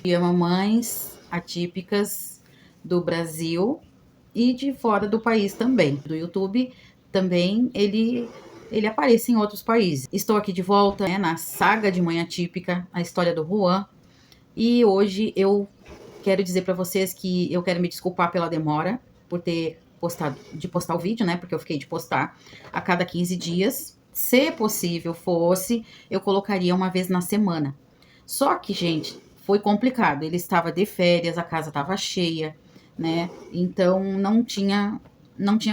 E mamães atípicas do Brasil e de fora do país também. Do YouTube também ele aparece em outros países. Estou aqui de volta, né, na saga de Mãe Atípica, a história do Juan. E hoje eu quero dizer para vocês que eu quero me desculpar pela demora por ter postar o vídeo, né? Porque eu fiquei de postar a cada 15 dias. Se possível fosse, eu colocaria uma vez na semana. Só que, gente, foi complicado. Ele estava de férias, a casa estava cheia, né? Então não tinha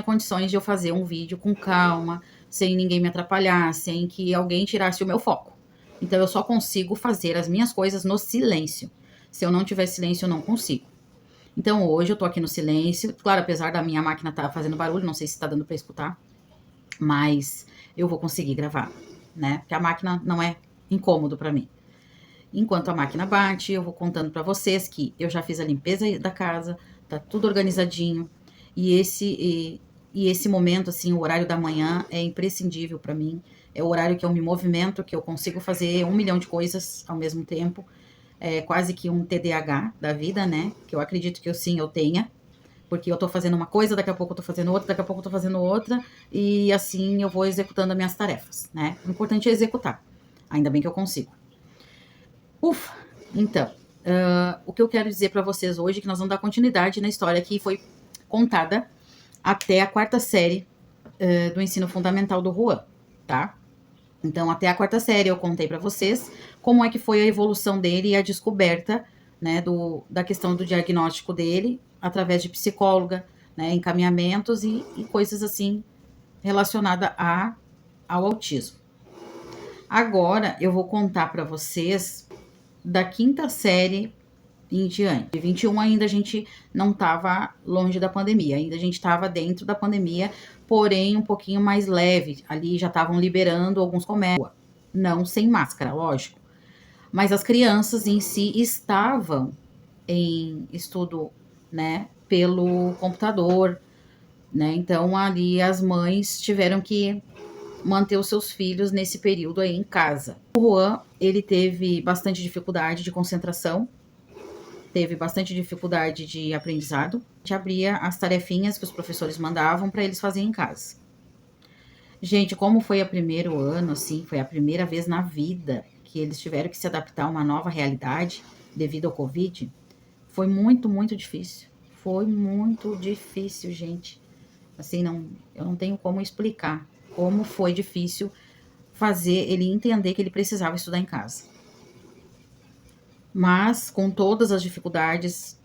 condições de eu fazer um vídeo com calma, sem ninguém me atrapalhar, sem que alguém tirasse o meu foco. Então eu só consigo fazer as minhas coisas no silêncio. Se eu não tiver silêncio, eu não consigo. Então hoje eu tô aqui no silêncio. Claro, apesar da minha máquina estar fazendo barulho, não sei se tá dando para escutar, mas eu vou conseguir gravar, né? Porque a máquina não é incômodo para mim. Enquanto a máquina bate, eu vou contando para vocês que eu já fiz a limpeza da casa, tá tudo organizadinho. E esse momento, assim, o horário da manhã é imprescindível para mim. É o horário que eu me movimento, que eu consigo fazer 1 milhão de coisas ao mesmo tempo. É quase que um TDAH da vida, né? Que eu acredito que eu tenha. Porque eu tô fazendo uma coisa, daqui a pouco eu tô fazendo outra, daqui a pouco eu tô fazendo outra. E assim eu vou executando as minhas tarefas, né? O importante é executar. Ainda bem que eu consigo. Ufa! Então, o que eu quero dizer para vocês hoje é que nós vamos dar continuidade na história que foi contada até a 4ª série do ensino fundamental do Juan, tá? Então, até a 4ª série eu contei para vocês como é que foi a evolução dele e a descoberta, né, da questão do diagnóstico dele através de psicóloga, né, encaminhamentos e coisas assim relacionadas ao autismo. Agora eu vou contar para vocês da 5ª série em diante. Em 21 ainda a gente não estava longe da pandemia, ainda a gente estava dentro da pandemia, porém um pouquinho mais leve. Ali já estavam liberando alguns comércios, não sem máscara, lógico. Mas as crianças em si estavam em estudo, né, pelo computador, né? Então ali as mães tiveram que manter os seus filhos nesse período aí em casa. O Juan, ele teve bastante dificuldade de concentração, teve bastante dificuldade de aprendizado. A gente abria as tarefinhas que os professores mandavam para eles fazerem em casa. Gente, como foi o primeiro ano, assim, foi a primeira vez na vida que eles tiveram que se adaptar a uma nova realidade devido ao Covid, foi muito, muito difícil. Foi muito difícil, gente. Assim, eu não tenho como explicar como foi difícil fazer ele entender que ele precisava estudar em casa. Mas com todas as dificuldades,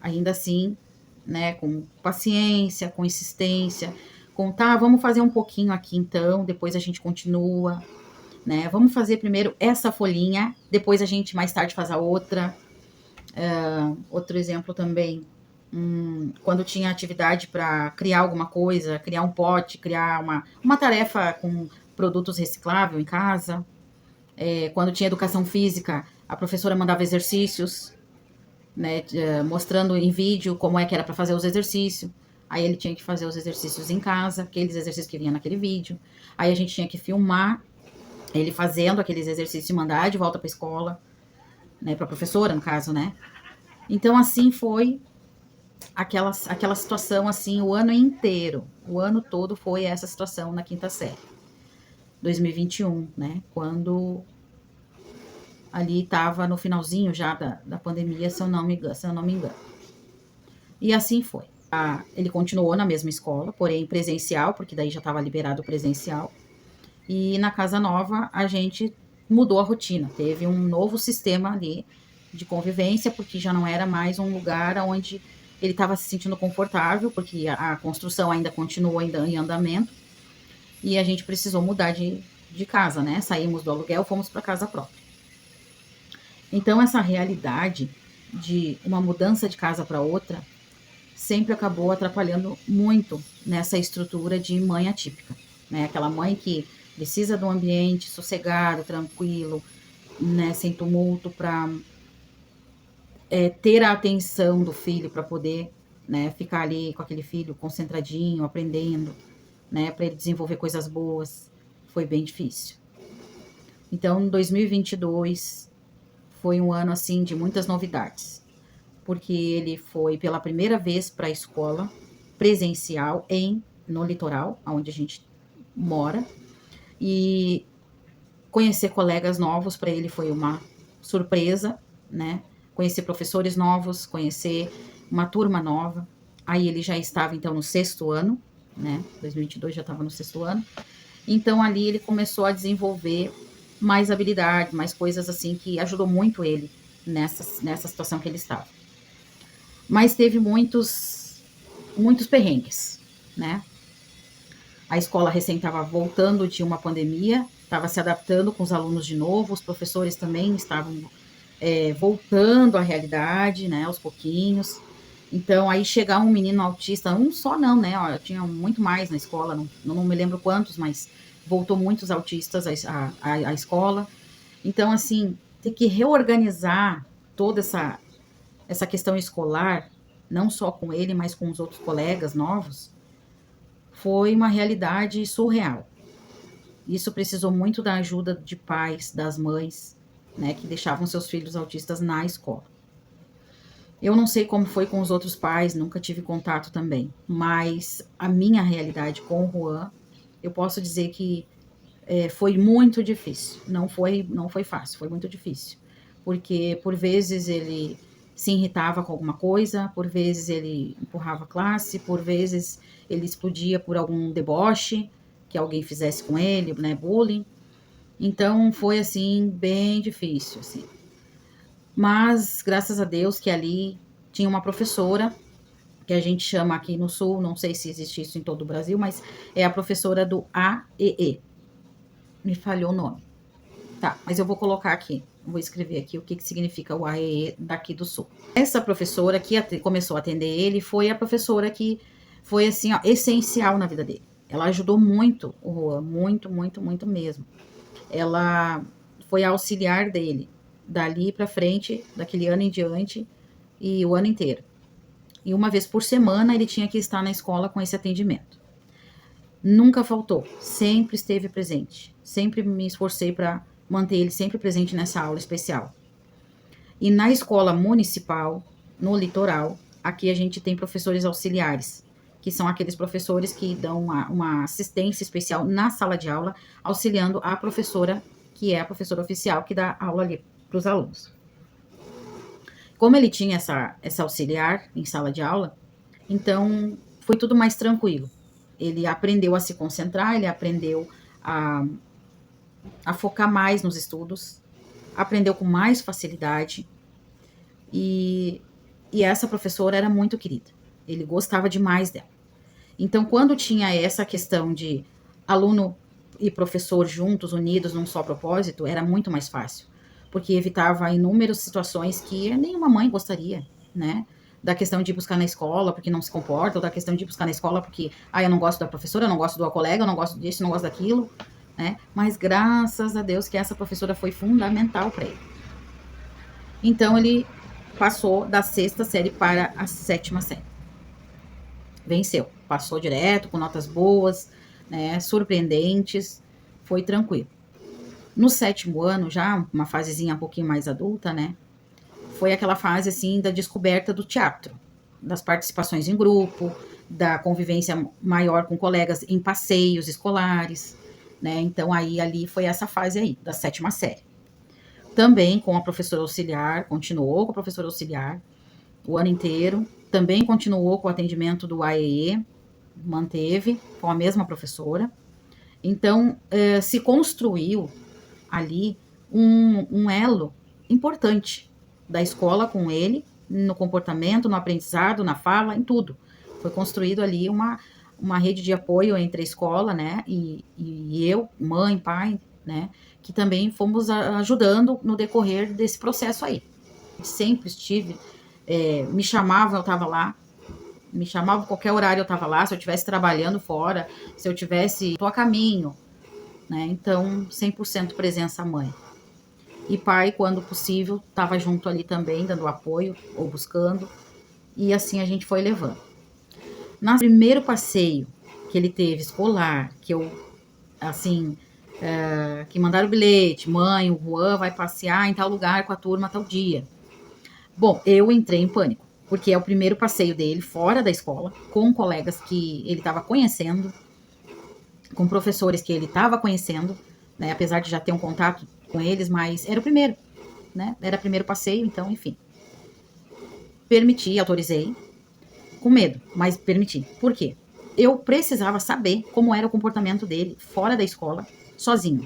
ainda assim, né, com paciência, com insistência, tá, vamos fazer um pouquinho aqui então, depois a gente continua, né, vamos fazer primeiro essa folhinha, depois a gente mais tarde faz a outra. Outro exemplo também, quando tinha atividade para criar alguma coisa, criar um pote, criar uma tarefa com produtos recicláveis em casa. Quando tinha educação física, a professora mandava exercícios, né, mostrando em vídeo como é que era para fazer os exercícios. Aí ele tinha que fazer os exercícios em casa, aqueles exercícios que vinha naquele vídeo. Aí a gente tinha que filmar ele fazendo aqueles exercícios e mandar de volta para a escola, né, para a professora, no caso, né? Então, assim foi aquela situação, assim, o ano inteiro. O ano todo foi essa situação na 5ª série. 2021, né? Quando ali estava no finalzinho já da pandemia, se eu não me engano. E assim foi. Ele continuou na mesma escola, porém presencial, porque daí já estava liberado o presencial. E na casa nova, a gente mudou a rotina. Teve um novo sistema ali de convivência, porque já não era mais um lugar onde ele estava se sentindo confortável, porque a construção ainda continua em andamento. E a gente precisou mudar de casa, né? Saímos do aluguel, fomos para casa própria. Então, essa realidade de uma mudança de casa para outra sempre acabou atrapalhando muito nessa estrutura de mãe atípica, né? Aquela mãe que precisa de um ambiente sossegado, tranquilo, né? Sem tumulto, para ter a atenção do filho, para poder, né, ficar ali com aquele filho concentradinho, aprendendo, né? Para ele desenvolver coisas boas. Foi bem difícil. Então, em 2022 Foi um ano, assim, de muitas novidades, porque ele foi pela primeira vez para a escola presencial no litoral, onde a gente mora, e conhecer colegas novos para ele foi uma surpresa, né? Conhecer professores novos, conhecer uma turma nova. Aí ele já estava, então, no sexto ano, né? 2022 já estava no sexto ano. Então, ali ele começou a desenvolver mais habilidades, mais coisas assim que ajudou muito ele nessa situação que ele estava. Mas teve muitos perrengues, né? A escola recém estava voltando de uma pandemia, estava se adaptando com os alunos de novo, os professores também estavam voltando à realidade, né, aos pouquinhos. Então, aí chegar um menino autista, um só não, né? Ó, eu tinha muito mais na escola, não me lembro quantos, mas voltou muitos autistas à escola. Então, assim, ter que reorganizar toda essa questão escolar, não só com ele, mas com os outros colegas novos, foi uma realidade surreal. Isso precisou muito da ajuda de pais, das mães, né, que deixavam seus filhos autistas na escola. Eu não sei como foi com os outros pais, nunca tive contato também, mas a minha realidade com o Juan, eu posso dizer que foi muito difícil. Não foi fácil, foi muito difícil. Porque por vezes ele se irritava com alguma coisa, por vezes ele empurrava a classe, por vezes ele explodia por algum deboche que alguém fizesse com ele, né, bullying. Então foi assim bem difícil, assim. Mas graças a Deus que ali tinha uma professora que a gente chama aqui no Sul, não sei se existe isso em todo o Brasil, mas é a professora do AEE. Me falhou o nome. Tá, mas eu vou colocar aqui, vou escrever aqui o que significa o AEE daqui do Sul. Essa professora que começou a atender ele foi a professora que foi, assim, ó, essencial na vida dele. Ela ajudou muito o Juan, muito, muito, muito mesmo. Ela foi a auxiliar dele, dali pra frente, daquele ano em diante, e o ano inteiro. E uma vez por semana ele tinha que estar na escola com esse atendimento. Nunca faltou, sempre esteve presente. Sempre me esforcei para manter ele sempre presente nessa aula especial. E na escola municipal, no litoral, aqui a gente tem professores auxiliares, que são aqueles professores que dão uma assistência especial na sala de aula, auxiliando a professora, que é a professora oficial, que dá aula ali para os alunos. Como ele tinha essa auxiliar em sala de aula, então foi tudo mais tranquilo. Ele aprendeu a se concentrar, ele aprendeu a focar mais nos estudos, aprendeu com mais facilidade. E essa professora era muito querida. Ele gostava demais dela. Então, quando tinha essa questão de aluno e professor juntos, unidos num só propósito, era muito mais fácil, porque evitava inúmeras situações que nenhuma mãe gostaria, né? Da questão de ir buscar na escola porque não se comporta, ou da questão de ir buscar na escola porque, eu não gosto da professora, eu não gosto do colega, eu não gosto disso, eu não gosto daquilo, né? Mas graças a Deus que essa professora foi fundamental para ele. Então, ele passou da sexta série para a sétima série. Venceu, passou direto, com notas boas, né, surpreendentes, foi tranquilo. No sétimo ano, já uma fasezinha um pouquinho mais adulta, né, foi aquela fase, assim, da descoberta do teatro, das participações em grupo, da convivência maior com colegas em passeios escolares, né, então aí ali foi essa fase aí, da sétima série. Também com a professora auxiliar, continuou com a professora auxiliar o ano inteiro, também continuou com o atendimento do AEE, manteve com a mesma professora. Então, se construiu ali um elo importante da escola com ele, no comportamento, no aprendizado, na fala, em tudo. Foi construído ali uma rede de apoio entre a escola, né, e eu, mãe, pai, né, que também fomos ajudando no decorrer desse processo aí. Sempre estive, me chamavam, eu estava lá, me chamavam qualquer horário, eu estava lá, se eu estivesse trabalhando fora, se eu tivesse, tô a caminho, né, então 100% presença mãe. E pai, quando possível, estava junto ali também, dando apoio ou buscando, e assim a gente foi levando. No primeiro passeio que ele teve escolar, que eu, assim, que mandaram o bilhete, mãe, o Juan vai passear em tal lugar com a turma tal dia. Bom, eu entrei em pânico, porque é o primeiro passeio dele fora da escola, com colegas que ele estava conhecendo, com professores que ele estava conhecendo, né, apesar de já ter um contato com eles, mas era o primeiro, né? Era o primeiro passeio, então, enfim. Permiti, autorizei, com medo, mas permiti. Por quê? Eu precisava saber como era o comportamento dele fora da escola, sozinho.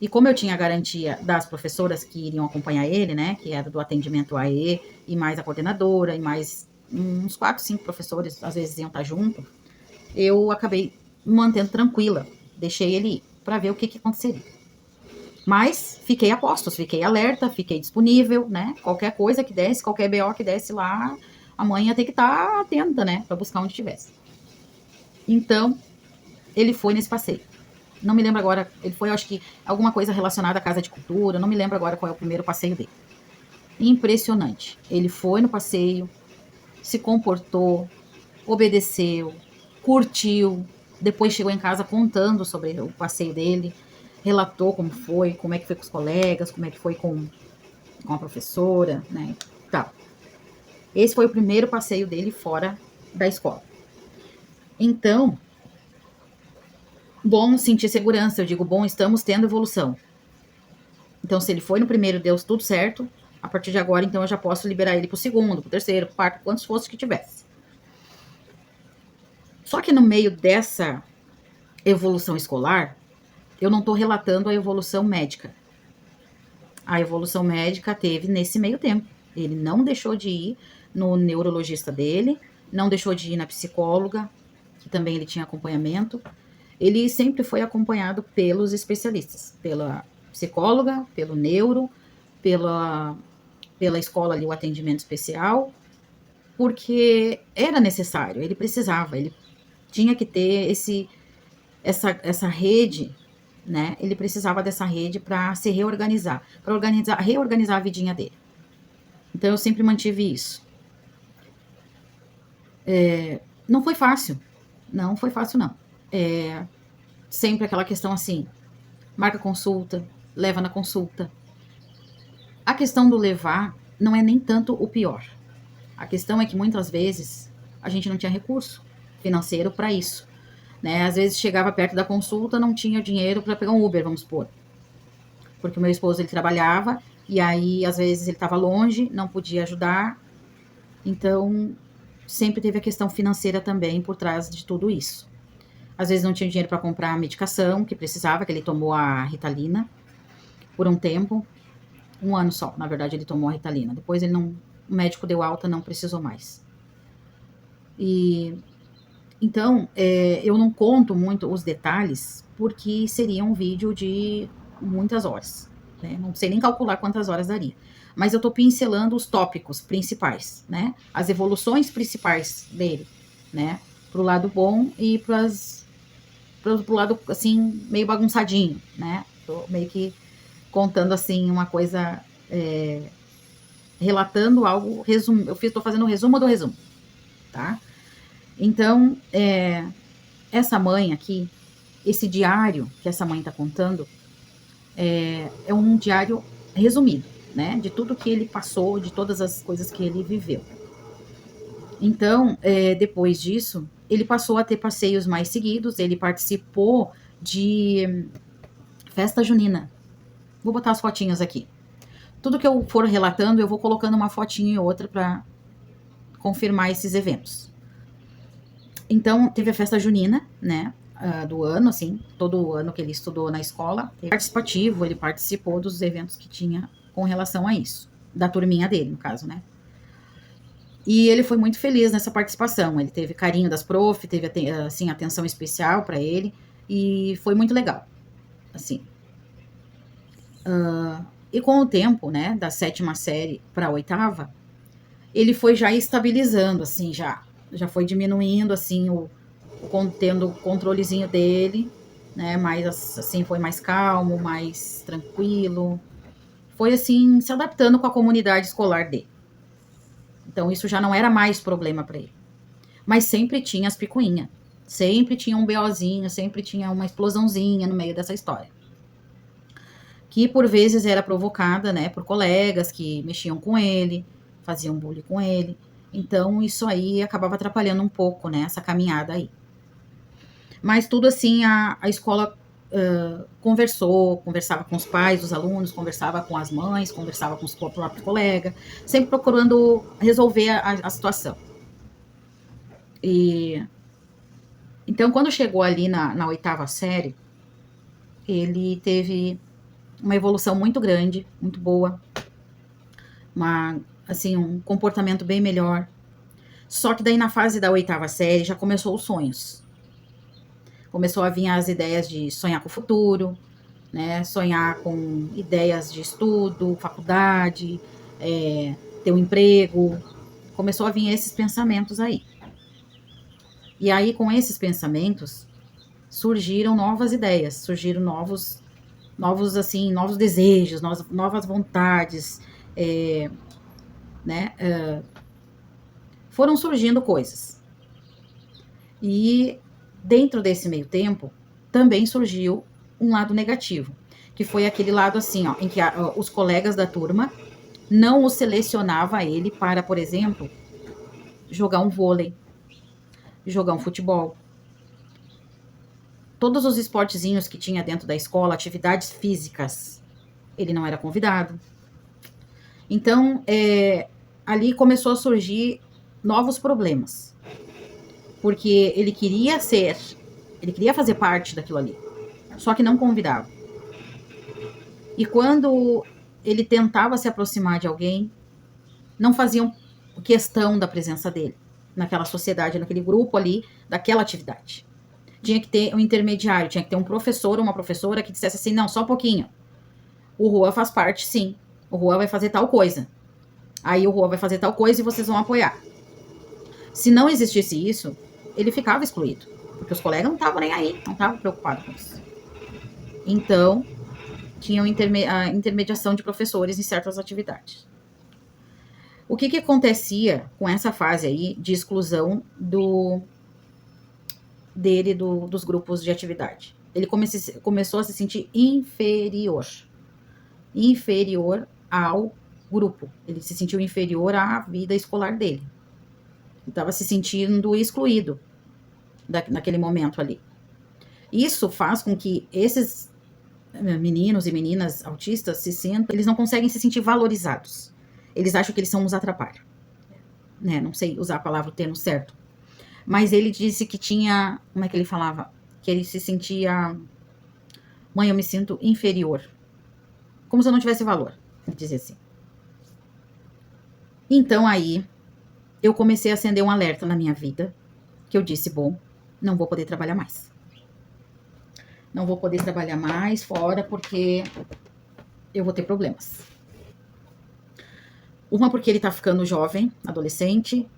E como eu tinha a garantia das professoras que iriam acompanhar ele, né, que era do atendimento AE, e mais a coordenadora, e mais uns 4, 5 professores, às vezes iam estar junto, eu acabei me mantendo tranquila. Deixei ele ir para ver o que aconteceria. Mas fiquei a postos, fiquei alerta, fiquei disponível, né? Qualquer coisa que desse, qualquer BO que desse lá, a mãe ia ter que estar atenta, né? Para buscar onde estivesse. Então, ele foi nesse passeio. Não me lembro agora, ele foi, eu acho que, alguma coisa relacionada à Casa de Cultura, não me lembro agora qual é o primeiro passeio dele. Impressionante. Ele foi no passeio, se comportou, obedeceu, curtiu, depois chegou em casa contando sobre o passeio dele, relatou como é que foi com os colegas, como é que foi com a professora, né, tal. Esse foi o primeiro passeio dele fora da escola. Então, bom sentir segurança, eu digo, bom, estamos tendo evolução. Então, se ele foi no primeiro, deu tudo certo, a partir de agora, então, eu já posso liberar ele pro segundo, pro terceiro, pro quarto, quantos fosse que tivesse. Só que no meio dessa evolução escolar, eu não estou relatando a evolução médica. A evolução médica teve nesse meio tempo. Ele não deixou de ir no neurologista dele, não deixou de ir na psicóloga, que também ele tinha acompanhamento. Ele sempre foi acompanhado pelos especialistas, pela psicóloga, pelo neuro, pela escola ali, o atendimento especial, porque era necessário, ele precisava, ele tinha que ter essa rede, né? Ele precisava dessa rede para se reorganizar, para reorganizar a vidinha dele. Então eu sempre mantive isso. Não foi fácil, não foi fácil não. Sempre aquela questão assim, marca consulta, leva na consulta. A questão do levar não é nem tanto o pior. A questão é que muitas vezes a gente não tinha recurso financeiro para isso. Né? Às vezes chegava perto da consulta, não tinha dinheiro para pegar um Uber, vamos supor. Porque o meu esposo ele trabalhava e aí às vezes ele estava longe, não podia ajudar. Então sempre teve a questão financeira também por trás de tudo isso. Às vezes não tinha dinheiro para comprar a medicação que precisava, que ele tomou a Ritalina por um tempo, 1 ano só, na verdade ele tomou a Ritalina. Depois ele não, o médico deu alta, não precisou mais. E então, eu não conto muito os detalhes, porque seria um vídeo de muitas horas. Né? Não sei nem calcular quantas horas daria. Mas eu estou pincelando os tópicos principais, né? As evoluções principais dele, né? Pro lado bom e pro lado, assim, meio bagunçadinho, né? Tô meio que contando, assim, uma coisa, relatando algo, tô fazendo um resumo do resumo, tá? Então, essa mãe aqui, esse diário que essa mãe está contando, é um diário resumido, né? De tudo que ele passou, de todas as coisas que ele viveu. Então, depois disso, ele passou a ter passeios mais seguidos, ele participou de festa junina. Vou botar as fotinhas aqui. Tudo que eu for relatando, eu vou colocando uma fotinha e outra para confirmar esses eventos. Então, teve a festa junina, né? Do ano, assim, todo ano que ele estudou na escola. Participativo, ele participou dos eventos que tinha com relação a isso. Da turminha dele, no caso, né? E ele foi muito feliz nessa participação. Ele teve carinho das prof, teve, assim, atenção especial para ele. E foi muito legal, assim. E com o tempo, né, da 7ª série para a 8ª, ele foi já estabilizando, assim, já foi diminuindo, assim, tendo o controlezinho dele, né, mais, assim, foi mais calmo, mais tranquilo, foi, assim, se adaptando com a comunidade escolar dele. Então, isso já não era mais problema para ele. Mas sempre tinha as picuinhas, Sempre tinha um BOzinho, sempre tinha uma explosãozinha no meio dessa história. Que por vezes era provocada, né, por colegas que mexiam com ele, faziam bullying com ele. Então isso aí acabava atrapalhando um pouco, né, essa caminhada aí. Mas tudo assim, a escola conversava com os pais dos alunos, conversava com as mães, conversava com o próprio colega, sempre procurando resolver a situação. E então, quando chegou ali na 8ª série, ele teve uma evolução muito grande, muito boa, assim, um comportamento bem melhor. Só que daí na fase da 8ª série já começou os sonhos. Começou a vir as ideias de sonhar com o futuro, né? Sonhar com ideias de estudo, faculdade, ter um emprego. Começou a vir esses pensamentos aí. E aí, com esses pensamentos, surgiram novas ideias, surgiram novos desejos, novas vontades, né? Foram surgindo coisas. E dentro desse meio tempo, também surgiu um lado negativo, que foi aquele lado assim, ó, em que os colegas da turma não o selecionava ele para, por exemplo, jogar um vôlei, jogar um futebol. Todos os esportezinhos que tinha dentro da escola, atividades físicas, ele não era convidado. Então, ali começou a surgir novos problemas. Porque ele queria fazer parte daquilo ali, só que não convidava. E quando ele tentava se aproximar de alguém, não faziam questão da presença dele naquela sociedade, naquele grupo ali, daquela atividade. Tinha que ter um intermediário, tinha que ter um professor ou uma professora que dissesse assim, não, só um pouquinho. O Juan faz parte, sim. O Juan vai fazer tal coisa. Aí o Juan vai fazer tal coisa e vocês vão apoiar. Se não existisse isso, ele ficava excluído. Porque os colegas não estavam nem aí, não estavam preocupados com isso. Então, tinha a intermediação de professores em certas atividades. O que acontecia com essa fase aí de exclusão dele dos grupos de atividade? Ele começou a se sentir inferior ao grupo. Ele se sentiu inferior à vida escolar dele. Estava se sentindo excluído naquele momento ali. Isso faz com que esses meninos e meninas autistas eles não conseguem se sentir valorizados. Eles acham que eles são uns atrapalhos. Né? Não sei usar a palavra, o termo certo. Mas ele disse que tinha, como é que ele falava? Que ele se sentia, mãe, eu me sinto inferior. Como se eu não tivesse valor, ele dizia assim. Então aí, eu comecei a acender um alerta na minha vida, que eu disse, bom, não vou poder trabalhar mais. Não vou poder trabalhar mais fora porque eu vou ter problemas. Uma porque ele tá ficando jovem, adolescente.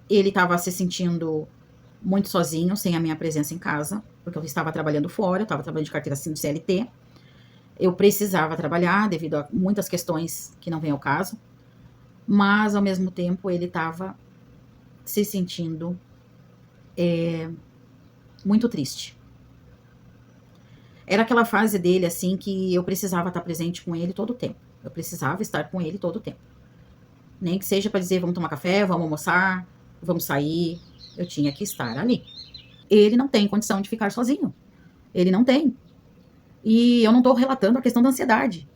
Ele estava se sentindo muito sozinho, sem a minha presença em casa, porque eu estava trabalhando fora, eu estava trabalhando de carteira assinada de CLT. Eu precisava trabalhar devido a muitas questões que não vêm ao caso. Mas, ao mesmo tempo, ele estava se sentindo muito triste. Era aquela fase dele, assim, que eu precisava estar presente com ele todo o tempo. Eu precisava estar com ele todo o tempo. Nem que seja para dizer, vamos tomar café, vamos almoçar, vamos sair. Eu tinha que estar ali. Ele não tem condição de ficar sozinho. Ele não tem. E eu não estou relatando a questão da ansiedade.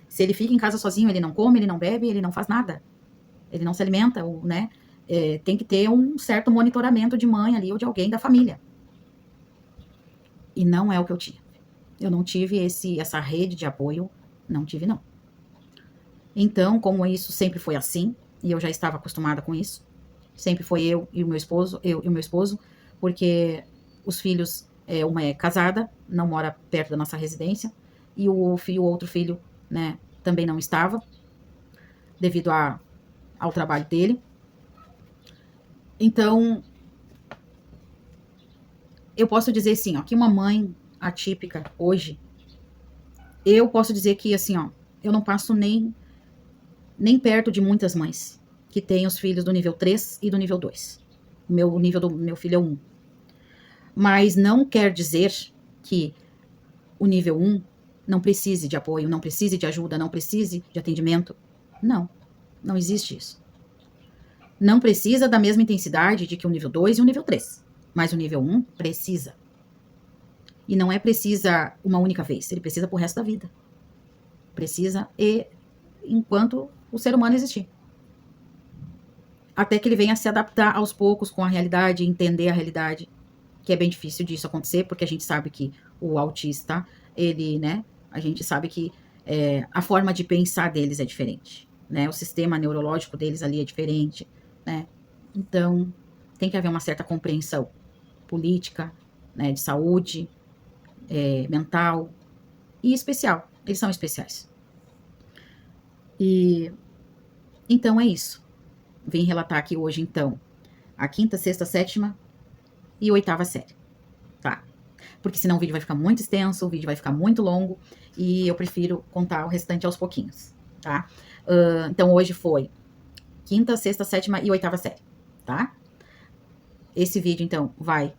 Se ele fica em casa sozinho, ele não come, ele não bebe, ele não faz nada. Ele não se alimenta, né? Tem que ter um certo monitoramento de mãe ali ou de alguém da família. E não é o que eu tinha. Eu não tive essa rede de apoio, não tive não. Então, como isso sempre foi assim, e eu já estava acostumada com isso, sempre foi eu e o meu esposo, porque os filhos, uma é casada, não mora perto da nossa residência, e o outro filho, né, também não estava, devido ao trabalho dele. Então, eu posso dizer assim, ó, que uma mãe atípica hoje, eu posso dizer que assim, ó, eu não passo nem perto de muitas mães que têm os filhos do nível 3 e do nível 2. O nível do meu filho é 1. Mas não quer dizer que o nível 1 não precise de apoio, não precise de ajuda, não precise de atendimento. Não, não existe isso. Não precisa da mesma intensidade de que o nível 2 e o nível 3. Mas o nível 1 precisa. E não é precisa uma única vez, ele precisa pro resto da vida. Precisa enquanto o ser humano existir. Até que ele venha se adaptar aos poucos com a realidade, entender a realidade, que é bem difícil disso acontecer, porque a gente sabe que o autista, ele, né, a gente sabe que a forma de pensar deles é diferente, né, o sistema neurológico deles ali é diferente, né, então tem que haver uma certa compreensão política, né, de saúde, mental e especial, eles são especiais. E então é isso. Vim relatar aqui hoje, então, a 5ª, 6ª, 7ª e 8ª série, tá? Porque senão o vídeo vai ficar muito extenso, o vídeo vai ficar muito longo, e eu prefiro contar o restante aos pouquinhos, tá? Então hoje foi 5ª, 6ª, 7ª e 8ª série, tá? Esse vídeo, então, vai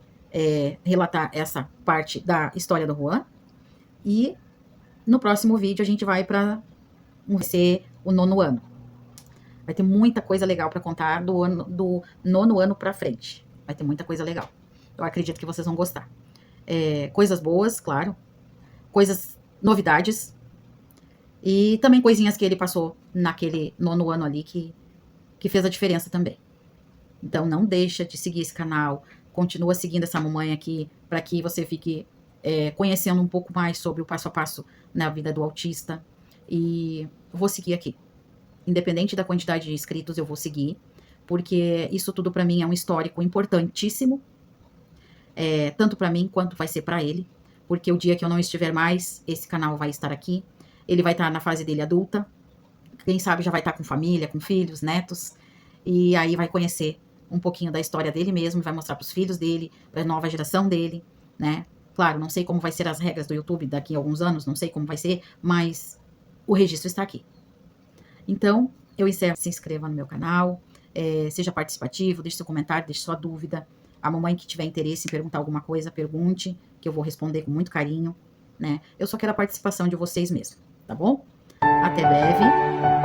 relatar essa parte da história do Juan, e no próximo vídeo a gente vai para ser o 9º ano. Vai ter muita coisa legal para contar do 9º ano para frente. Vai ter muita coisa legal. Eu acredito que vocês vão gostar. Coisas boas, claro. Novidades. E também coisinhas que ele passou naquele 9º ano ali que fez a diferença também. Então não deixa de seguir esse canal. Continua seguindo essa mamãe aqui para que você fique conhecendo um pouco mais sobre o passo a passo na vida do autista. E vou seguir aqui. Independente da quantidade de inscritos, eu vou seguir, porque isso tudo para mim é um histórico importantíssimo, tanto para mim quanto vai ser para ele, porque o dia que eu não estiver mais, esse canal vai estar aqui, ele vai estar na fase dele adulta, quem sabe já vai estar com família, com filhos, netos, e aí vai conhecer um pouquinho da história dele mesmo, vai mostrar para os filhos dele, para a nova geração dele, né? Claro, não sei como vai ser as regras do YouTube daqui a alguns anos, não sei como vai ser, mas o registro está aqui. Então, eu encerro. Se inscreva no meu canal, seja participativo, deixe seu comentário, deixe sua dúvida. A mamãe que tiver interesse em perguntar alguma coisa, pergunte, que eu vou responder com muito carinho, né? Eu só quero a participação de vocês mesmo, tá bom? Até breve.